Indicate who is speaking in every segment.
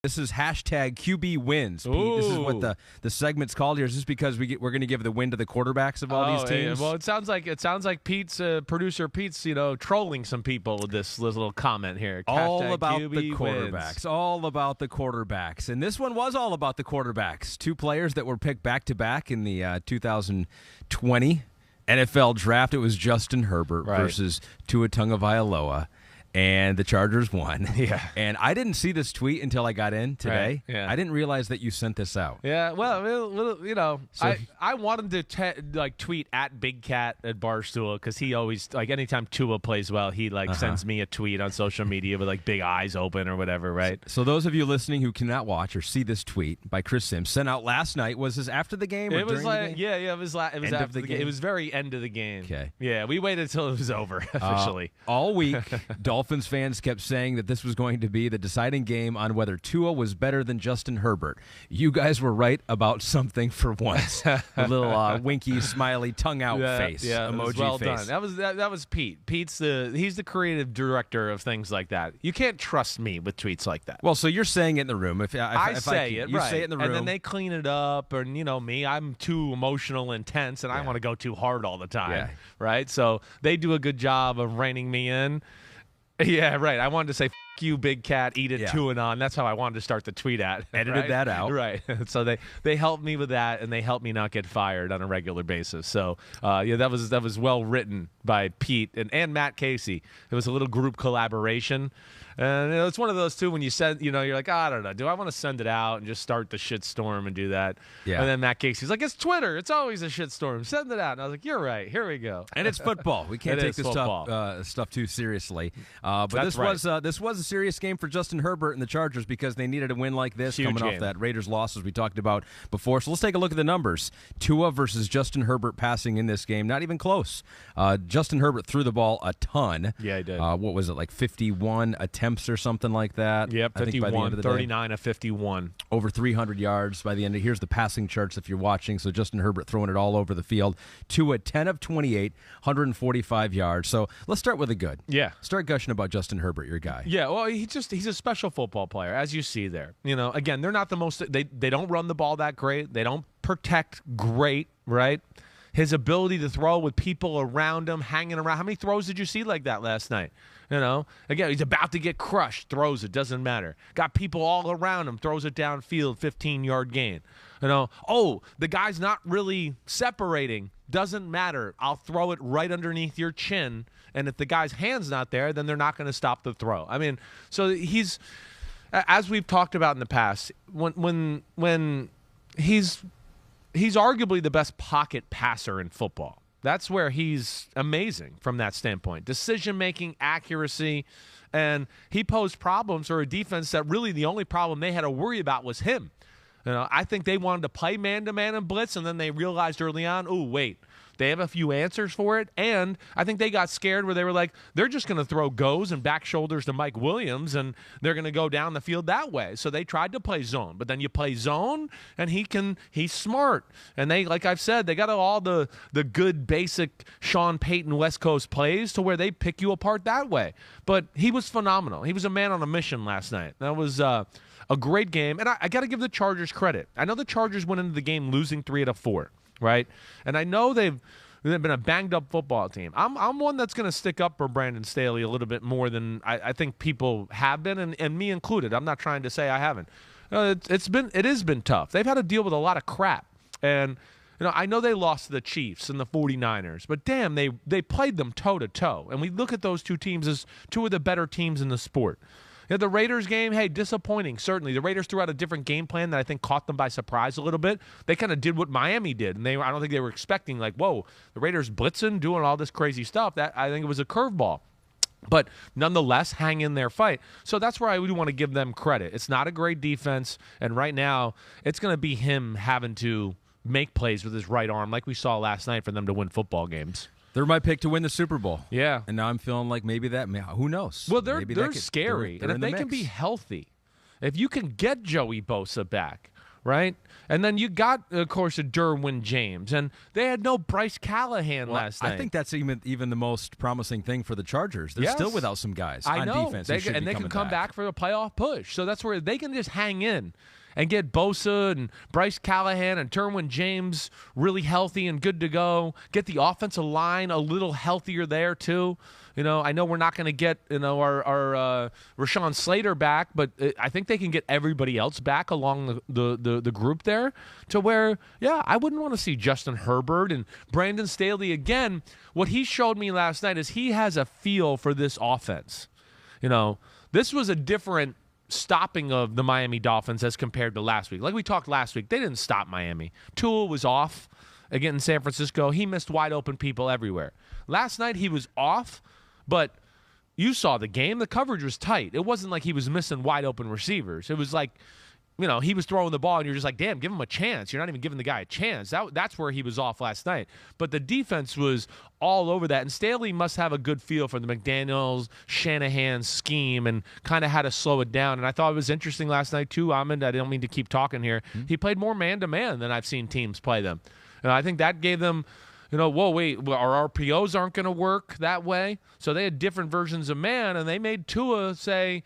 Speaker 1: This is hashtag QB wins, Pete.
Speaker 2: Ooh.
Speaker 1: This is what the segment's called here. Is this because we're going to give the win to the quarterbacks of all these teams?
Speaker 2: Yeah. Well, it sounds like Pete's producer Pete's trolling some people with this little comment here.
Speaker 1: All
Speaker 2: Hashtag
Speaker 1: about
Speaker 2: QB
Speaker 1: the quarterbacks.
Speaker 2: wins.
Speaker 1: All about the quarterbacks. And this one was all about the quarterbacks. Two players that were picked back-to-back in the 2020 NFL draft. It was Justin Herbert versus Tua Tagovailoa. And the Chargers won.
Speaker 2: Yeah.
Speaker 1: And I didn't see this tweet until I got in today.
Speaker 2: Right. Yeah.
Speaker 1: I didn't realize that you sent this out.
Speaker 2: Yeah, well, I wanted to tweet at Big Cat at Barstool because he always anytime Tua plays well, he sends me a tweet on social media with big eyes open or whatever, right?
Speaker 1: So those of you listening who cannot watch or see this tweet by Chris Simms sent out last night. Was this after the game? Or
Speaker 2: it was
Speaker 1: during the game?
Speaker 2: Yeah, it was after the game. It was very end of the game.
Speaker 1: Okay.
Speaker 2: Yeah, we waited until it was over officially.
Speaker 1: All week, Dolphins fans kept saying that this was going to be the deciding game on whether Tua was better than Justin Herbert. You guys were right about something for once. A little winky, smiley, tongue-out face.
Speaker 2: Yeah,
Speaker 1: emoji
Speaker 2: well
Speaker 1: face.
Speaker 2: done. That was Pete. He's the creative director of things like that. You can't trust me with tweets like that.
Speaker 1: Well, so you're saying it in the room. If
Speaker 2: you
Speaker 1: say it in the room.
Speaker 2: And then they clean it up, and me, I'm too emotional, intense, and I want to go too hard all the time, right? So they do a good job of reining me in. Yeah, right. I wanted to say, F you, Big Cat, eat it, Tuanon. That's how I wanted to start the tweet at.
Speaker 1: Edited that out.
Speaker 2: Right. So they helped me with that, and they helped me not get fired on a regular basis. So, that was well written by Pete and Matt Casey. It was a little group collaboration. And it's one of those, too, when you send, you're like, I don't know. Do I want to send it out and just start the shitstorm and do that?
Speaker 1: Yeah.
Speaker 2: And then Matt Casey's like, it's Twitter. It's always a shitstorm. Send it out. And I was like, you're right. Here we go.
Speaker 1: And it's football. We can't take this stuff too seriously. But this was a serious game for Justin Herbert and the Chargers because they needed a win like this coming off that Raiders loss as we talked about before. So let's take a look at the numbers. Tua versus Justin Herbert passing in this game. Not even close. Justin Herbert threw the ball a ton.
Speaker 2: Yeah, he did.
Speaker 1: What was it, 51 attempts or something like that?
Speaker 2: Yep, 51,
Speaker 1: I think by the end of the
Speaker 2: 39 of 51.
Speaker 1: Over 300 yards by the end. Here's the passing charts if you're watching. So Justin Herbert throwing it all over the field. Tua 10 of 28, 145 yards. So let's start with the good.
Speaker 2: Yeah.
Speaker 1: Start gushing about Justin Herbert, your guy.
Speaker 2: Yeah, well, he's a special football player, as you see there. Again, they're not the most – they don't run the ball that great. They don't protect great, right? His ability to throw with people around him, hanging around. How many throws did you see like that last night? Again, he's about to get crushed, throws it, doesn't matter. Got people all around him, throws it downfield, 15-yard gain. The guy's not really separating, doesn't matter. I'll throw it right underneath your chin, and if the guy's hand's not there, then they're not going to stop the throw. I mean, so he's, as we've talked about in the past, when he's arguably the best pocket passer in football. That's where he's amazing from that standpoint. Decision-making, accuracy, and he posed problems for a defense that really the only problem they had to worry about was him. I think they wanted to play man-to-man and blitz, and then they realized early on, oh, wait, they have a few answers for it, and I think they got scared where they were like, they're just going to throw goes and back shoulders to Mike Williams, and they're going to go down the field that way. So they tried to play zone, but then you play zone, and he's smart. And they, like I've said, they got all the good basic Sean Payton West Coast plays to where they pick you apart that way. But he was phenomenal. He was a man on a mission last night. That was a great game, and I got to give the Chargers credit. I know the Chargers went into the game losing 3 out of 4. Right, and I know they've been a banged-up football team. I'm one that's going to stick up for Brandon Staley a little bit more than I think people have been, and me included. I'm not trying to say I haven't. It has been tough. They've had to deal with a lot of crap, and I know they lost to the Chiefs and the 49ers, but damn, they played them toe-to-toe, and we look at those two teams as two of the better teams in the sport. The Raiders game, hey, disappointing, certainly. The Raiders threw out a different game plan that I think caught them by surprise a little bit. They kind of did what Miami did, and I don't think they were expecting, whoa, the Raiders blitzing, doing all this crazy stuff. That I think it was a curveball. But nonetheless, hang in their fight. So that's where I would want to give them credit. It's not a great defense, and right now it's going to be him having to make plays with his right arm like we saw last night for them to win football games.
Speaker 1: They're my pick to win the Super Bowl.
Speaker 2: Yeah.
Speaker 1: And now I'm feeling like maybe who knows?
Speaker 2: Well, they're scary.
Speaker 1: They're
Speaker 2: and if they can be healthy, if you can get Joey Bosa back, right? And then you got, of course, a Derwin James, and they had no Bryce Callahan last night.
Speaker 1: I think that's even the most promising thing for the Chargers. They're still without some guys on defense.
Speaker 2: They can come back for a playoff push. So that's where they can just hang in and get Bosa and Bryce Callahan and Derwin James really healthy and good to go. Get the offensive line a little healthier there too. I know we're not going to get our Rashawn Slater back, but I think they can get everybody else back along the group there to where, I wouldn't want to see Justin Herbert and Brandon Staley again. What he showed me last night is he has a feel for this offense. This was a different stopping of the Miami Dolphins as compared to last week. Like we talked last week, they didn't stop Miami. Tua was off again in San Francisco. He missed wide open people everywhere. Last night he was off, but you saw the game. The coverage was tight. It wasn't like he was missing wide open receivers. It was like, he was throwing the ball, and you're just like, damn, give him a chance. You're not even giving the guy a chance. That's where he was off last night. But the defense was all over that, and Staley must have a good feel for the McDaniels-Shanahan scheme and kind of how to slow it down. And I thought it was interesting last night, too, Ahmed. I don't mean to keep talking here. Mm-hmm. He played more man-to-man than I've seen teams play them. And I think that gave them our RPOs aren't going to work that way. So they had different versions of man, and they made Tua say,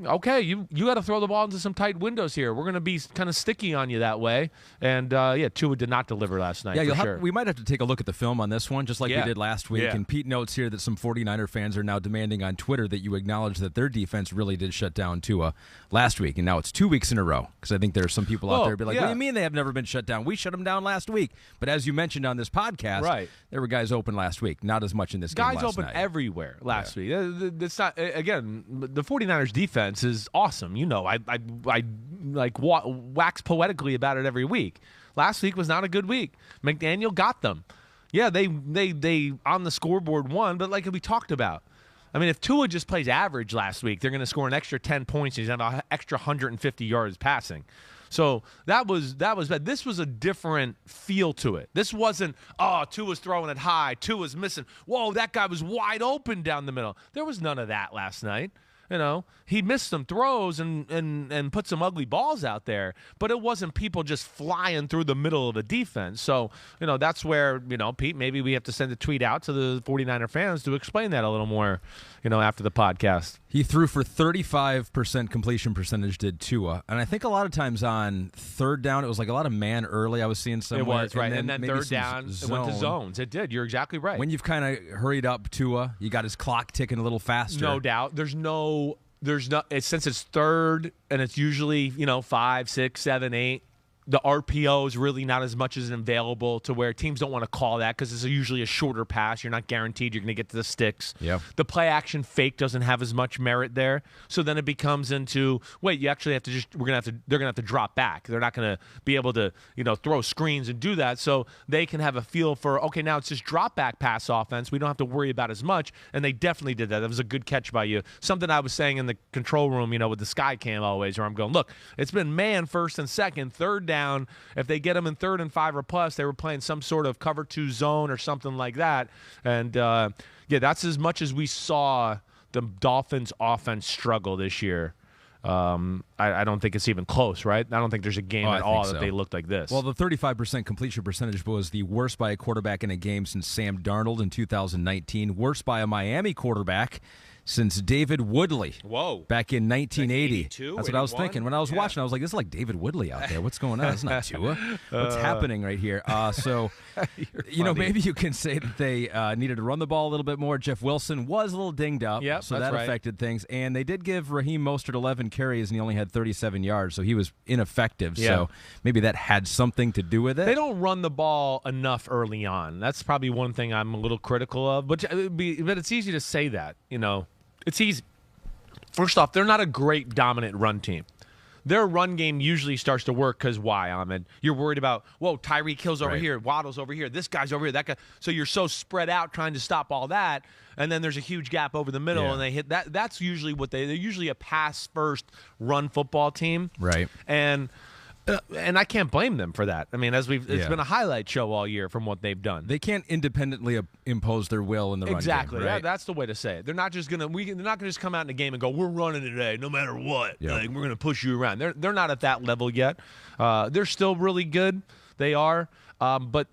Speaker 2: okay, you got to throw the ball into some tight windows here. We're going to be kind of sticky on you that way. And, Tua did not deliver last night. Yeah,
Speaker 1: we might have to take a look at the film on this one, just like we did last week. Yeah. And Pete notes here that some 49er fans are now demanding on Twitter that you acknowledge that their defense really did shut down Tua last week. And now it's 2 weeks in a row, because I think there are some people out there be like, what do you mean they have never been shut down? We shut them down last week. But as you mentioned on this podcast, there were guys open last week. Not as much in this game last night. Guys open
Speaker 2: everywhere last week. It's not, again, the 49ers defense is awesome. I wax poetically about it every week. Last week was not a good week. McDaniel got them. Yeah, they on the scoreboard won, but like we talked about, I mean, if Tua just plays average last week, they're going to score an extra 10 points. He's going to have an extra 150 yards passing. So that was bad. This was a different feel to it. This wasn't, Tua's throwing it high. Tua's missing. Whoa, that guy was wide open down the middle. There was none of that last night. He missed some throws and put some ugly balls out there, but it wasn't people just flying through the middle of the defense. So, that's where, Pete, maybe we have to send a tweet out to the 49er fans to explain that a little more, after the podcast.
Speaker 1: He threw for 35% completion percentage, did Tua. And I think a lot of times on third down, it was like a lot of man early I was seeing somewhere.
Speaker 2: It was, right. And then third down, it went to zones. It did. You're exactly right.
Speaker 1: When you've kind of hurried up Tua, you got his clock ticking a little faster.
Speaker 2: No doubt. There's no, since it's third and it's usually, 5, 6, 7, 8, the RPO is really not as much as available to where teams don't want to call that because it's usually a shorter pass. You're not guaranteed you're going to get to the sticks.
Speaker 1: Yep.
Speaker 2: The play action fake doesn't have as much merit there. So then it becomes into, you actually have to they're going to have to drop back. They're not going to be able to, throw screens and do that. So they can have a feel for, okay, now it's just drop back pass offense. We don't have to worry about as much. And they definitely did that. That was a good catch by you. Something I was saying in the control room, with the sky cam always, where I'm going, look, it's been man first and second, third down. If they get them in 3rd and 5 or plus, they were playing some sort of cover 2 zone or something like that. And, that's as much as we saw the Dolphins offense struggle this year. I don't think it's even close, right? I don't think there's a game at all that they looked like this.
Speaker 1: Well, the 35% completion percentage was the worst by a quarterback in a game since Sam Darnold in 2019, worst by a Miami quarterback since David Woodley.
Speaker 2: Whoa.
Speaker 1: Back in 1980.
Speaker 2: That's
Speaker 1: 81? What I was thinking. When I was watching, I was like, this is like David Woodley out there. What's going on? It's not Tua. What's happening right here? Maybe you can say that they needed to run the ball a little bit more. Jeff Wilson was a little dinged up, so that affected things. And they did give Raheem Mostert 11 carries, and he only had 37 yards, so he was ineffective. Yeah. So maybe that had something to do with it.
Speaker 2: They don't run the ball enough early on. That's probably one thing I'm a little critical of. But it's easy to say that, It's easy. First off, they're not a great dominant run team. Their run game usually starts to work because why, Ahmed? You're worried about, Tyreek Hill's over here, Waddle's over here, this guy's over here, that guy. So you're so spread out trying to stop all that, and then there's a huge gap over the middle, and they hit that. That's usually they're usually a pass-first run football team.
Speaker 1: Right.
Speaker 2: And And I can't blame them for that. I mean, it's been a highlight show all year from what they've done.
Speaker 1: They can't independently impose their will in the run game.
Speaker 2: Exactly.
Speaker 1: Right?
Speaker 2: That's the way to say it. They're not just gonna just come out in the game and go, "We're running today, no matter what.
Speaker 1: Yep.
Speaker 2: Like, we're gonna push you around." They're not at that level yet. They're still really good. They are. But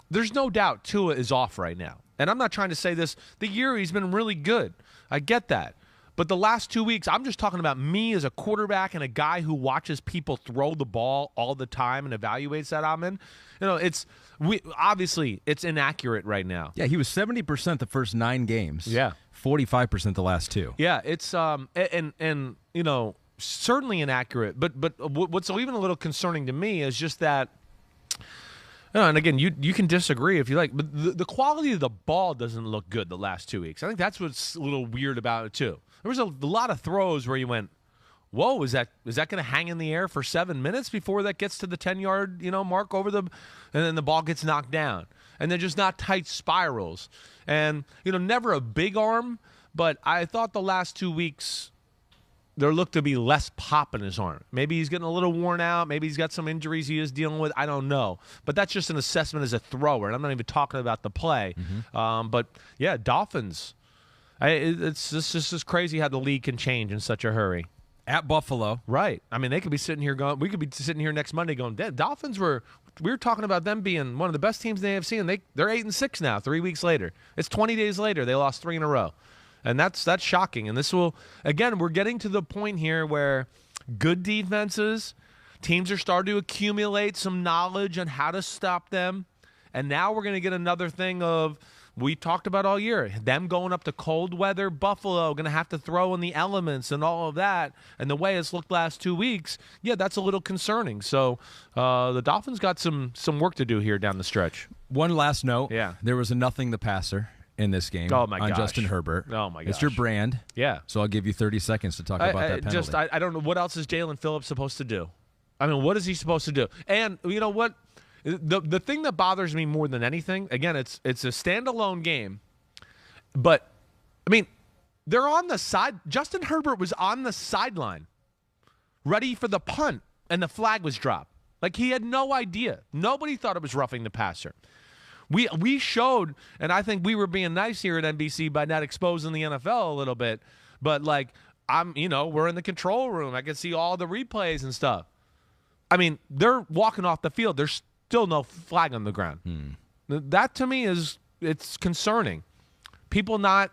Speaker 2: there's no doubt Tua is off right now. And I'm not trying to say this. The year he's been really good. I get that. But the last 2 weeks, I'm just talking about me as a quarterback and a guy who watches people throw the ball all the time and evaluates that. Obviously it's inaccurate right now.
Speaker 1: Yeah, he was 70% the first 9 games.
Speaker 2: Yeah,
Speaker 1: 45% the last 2.
Speaker 2: Yeah, it's certainly inaccurate. But what's even a little concerning to me is just that. And again, you can disagree if you like, but the quality of the ball doesn't look good the last 2 weeks. I think that's what's a little weird about it too. There was a lot of throws where you went, "Whoa, is that going to hang in the air for 7 minutes before that gets to the 10-yard mark over and then the ball gets knocked down?" And they're just not tight spirals. And never a big arm, but I thought the last 2 weeks there looked to be less pop in his arm. Maybe he's getting a little worn out. Maybe he's got some injuries he is dealing with. I don't know. But that's just an assessment as a thrower, and I'm not even talking about the play. Mm-hmm. But, yeah, Dolphins. It's just crazy how the league can change in such a hurry.
Speaker 1: At Buffalo.
Speaker 2: Right. I mean, they could be sitting here going – we could be sitting here next Monday going, Dolphins we were talking about them being one of the best teams in the AFC, and they're 8-6 now 3 weeks later. It's 20 days later. They lost 3 in a row. And that's shocking. And this will, again, we're getting to the point here where good defenses, teams are starting to accumulate some knowledge on how to stop them. And now we're going to get another thing of, we talked about all year, them going up to cold weather Buffalo, going to have to throw in the elements and all of that. And the way it's looked last 2 weeks, yeah, that's a little concerning. So the Dolphins got some work to do here down the stretch.
Speaker 1: One last note.
Speaker 2: Yeah.
Speaker 1: There was a nothing the passer in this game on Justin Herbert.
Speaker 2: Oh, my gosh.
Speaker 1: It's your brand.
Speaker 2: Yeah.
Speaker 1: So I'll give you 30 seconds to talk about that penalty.
Speaker 2: I don't know. What else is Jalen Phillips supposed to do? I mean, what is he supposed to do? And you know what? The thing that bothers me more than anything, again, it's a standalone game. But, I mean, they're on the side. Justin Herbert was on the sideline ready for the punt, and the flag was dropped. Like, he had no idea. Nobody thought it was roughing the passer. We showed, and I think we were being nice here at NBC by not exposing the NFL a little bit, but like we're in the control room. I can see all the replays and stuff. I mean, they're walking off the field. There's still no flag on the ground. That to me it's concerning. People not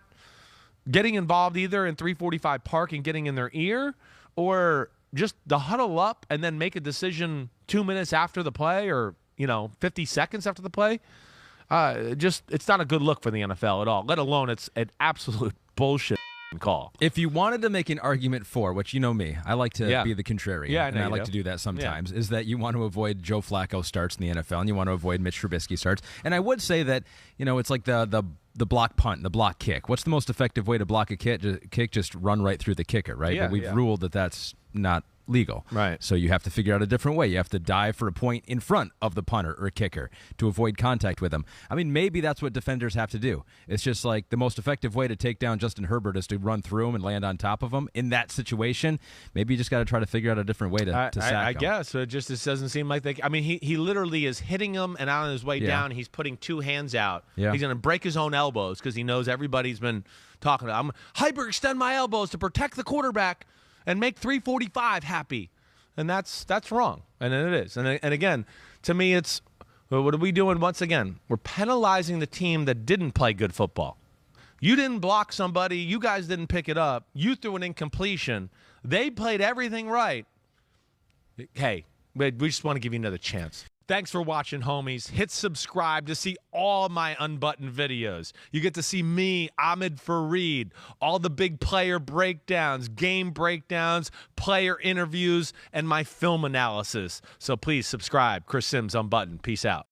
Speaker 2: getting involved either in 345 Park and getting in their ear, or just to huddle up and then make a decision 2 minutes after the play, or 50 seconds after the play. It's not a good look for the NFL at all, let alone it's an absolute bullshit call.
Speaker 1: If you wanted to make an argument for, which you know me, I like to be the contrarian, and I like to do that sometimes, is that you want to avoid Joe Flacco starts in the NFL, and you want to avoid Mitch Trubisky starts. And I would say that, it's like the block punt, the block kick. What's the most effective way to block a kick? Just run right through the kicker, right?
Speaker 2: Yeah,
Speaker 1: but we've ruled that that's not legal.
Speaker 2: Right.
Speaker 1: So you have to figure out a different way. You have to dive for a point in front of the punter or kicker to avoid contact with them. I mean, maybe that's what defenders have to do. It's just like the most effective way to take down Justin Herbert is to run through him and land on top of him. In that situation, maybe you just got to try to figure out a different way to sack him.
Speaker 2: I guess. It just doesn't seem like they – I mean, he literally is hitting him, and on his way down, he's putting 2 hands out. Yeah. He's going to break his own elbows because he knows everybody's been talking about, I'm going to hyperextend my elbows to protect the quarterback and make 345 happy. And that's wrong, and it is. And again, to me, it's what are we doing once again? We're penalizing the team that didn't play good football. You didn't block somebody. You guys didn't pick it up. You threw an incompletion. They played everything right. Hey, we just want to give you another chance. Thanks for watching, homies. Hit subscribe to see all my unbuttoned videos. You get to see me, Ahmed Fareed, all the big player breakdowns, game breakdowns, player interviews, and my film analysis. So please subscribe. Chris Simms Unbuttoned. Peace out.